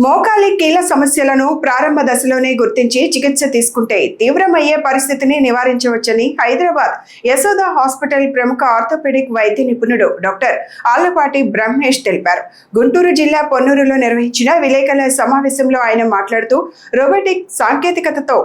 మోకాలి కీళ్ల సమస్యలను ప్రారంభ దశలోనే గుర్తించి చికిత్స తీసుకుంటే తీవ్రమయ్యే పరిస్థితిని నివారించవచ్చని హైదరాబాద్ యశోద హాస్పిటల్ ప్రముఖ ఆర్థోపెడిక్ వైద్య నిపుణుడు డాక్టర్ ఆళ్లపాటి బ్రహ్మేష్ తెలిపారు. గుంటూరు జిల్లా పొన్నూరులో నిర్వహించిన విలేకరుల సమావేశంలో ఆయన మాట్లాడుతూ రోబోటిక్ సాంకేతికతతో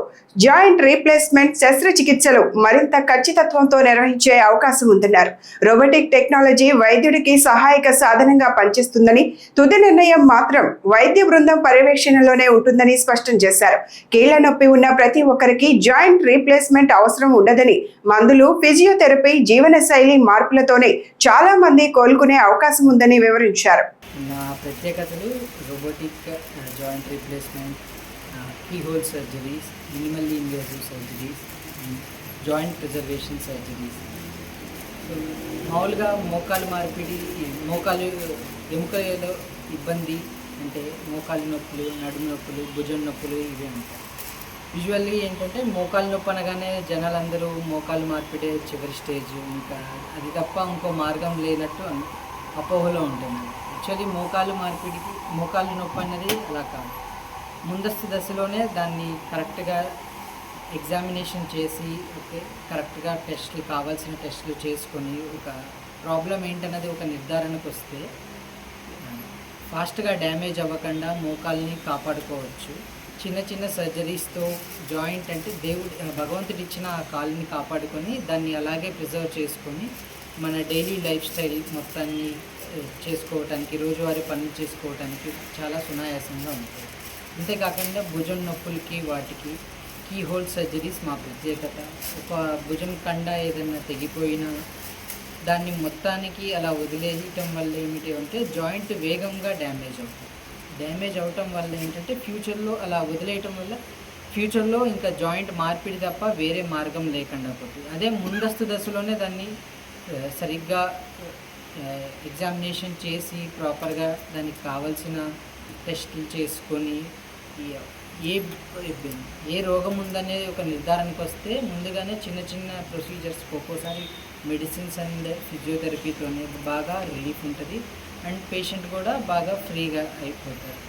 జాయింట్ రీప్లేస్మెంట్ శస్త్రచికిత్సలు మరింత ఖచ్చితత్వంతో నిర్వహించే అవకాశం ఉందన్నారు. రోబోటిక్ టెక్నాలజీ వైద్యుడికి సహాయక సాధనంగా పనిచేస్తుందని, తుది నిర్ణయం మాత్రం వైద్య బృందం పర్యవేక్షణలోనే ఉంటుందని స్పష్టం చేశారు. కీళ్ల నొప్పి ఉన్న ప్రతి ఒక్కరికి జాయింట్ రీప్లేస్మెంట్ అవసరం ఉండదని, మందులు, ఫిజియోథెరపీ, జీవనశైలి మార్పులతోనే చాలా మంది కోలుకునే అవకాశం ఉందని వివరించారు. నా ప్రత్యేకతలు robotic joint replacement, keyhole surgeries, minimally invasive surgeries, joint preservation surgeries. So మామూలుగా మోకాలు మార్పిడి, మోకాలు ఎముకలలో ఇబ్బంది అంటే మోకాలు నొప్పులు, నడుము నొప్పులు, భుజం నొప్పులు ఇవే ఉంటాయి. యూజువల్లీ ఏంటంటే మోకాలు నొప్పి అనగానే జనాలందరూ మోకాలు మార్పిడే చివరి స్టేజ్, ఇంకా అది తప్ప ఇంకో మార్గం లేనట్టు అపోహలో ఉంటుంది. యాక్చువల్లీ మోకాలు మార్పిడికి మోకాలు నొప్పి అన్నది అలా కాదు. ముందస్తు దశలోనే దాన్ని కరెక్ట్గా ఎగ్జామినేషన్ చేసి కరెక్ట్గా టెస్టులు, కావాల్సిన టెస్టులు చేసుకొని ఒక ప్రాబ్లం ఏంటన్నది ఒక నిర్ధారణకు వస్తే ఫాస్ట్గా డ్యామేజ్ అవ్వకుండా మోకాల్ని కాపాడుకోవచ్చు. చిన్న చిన్న సర్జరీస్తో జాయింట్ అంటే భగవంతుడు ఇచ్చిన ఆ కాలుని కాపాడుకొని దాన్ని అలాగే ప్రిజర్వ్ చేసుకొని మన డైలీ లైఫ్ స్టైల్ మొత్తాన్ని చేసుకోవటానికి, రోజువారీ పనులు చేసుకోవటానికి చాలా సునాయాసంగా ఉంటుంది. అంతేకాకుండా భుజం నొప్పులకి వాటికి కీహోల్ సర్జరీస్ మా ప్రత్యేకత. ఒక భుజం కండ ఏదైనా తెగిపోయినా దాన్ని మొత్తానికి అలా వదిలేయటం వల్ల ఏమిటి అంటే జాయింట్ వేగంగా డ్యామేజ్ అవుతుంది. డ్యామేజ్ అవటం వల్ల ఏంటంటే ఫ్యూచర్లో అలా వదిలేయటం వల్ల ఫ్యూచర్లో ఇంకా జాయింట్ మార్పిడి తప్ప వేరే మార్గం లేకుండా పోతుంది. అదే ముందస్తు దశలోనే దాన్ని సరిగ్గా ఎగ్జామినేషన్ చేసి ప్రాపర్గా దానికి కావాల్సిన టెస్టులు చేసుకొని ఏ రోగం ఉందనేది ఒక నిర్ధారణకు వస్తే ముందుగానే చిన్న చిన్న ప్రొసీజర్స్, ఒక్కోసారి మెడిసిన్స్ అండ్ ఫిజియోథెరపీతోనే బాగా రిలీఫ్ ఉంటుంది అండ్ పేషెంట్ కూడా బాగా ఫ్రీగా అయిపోతారు.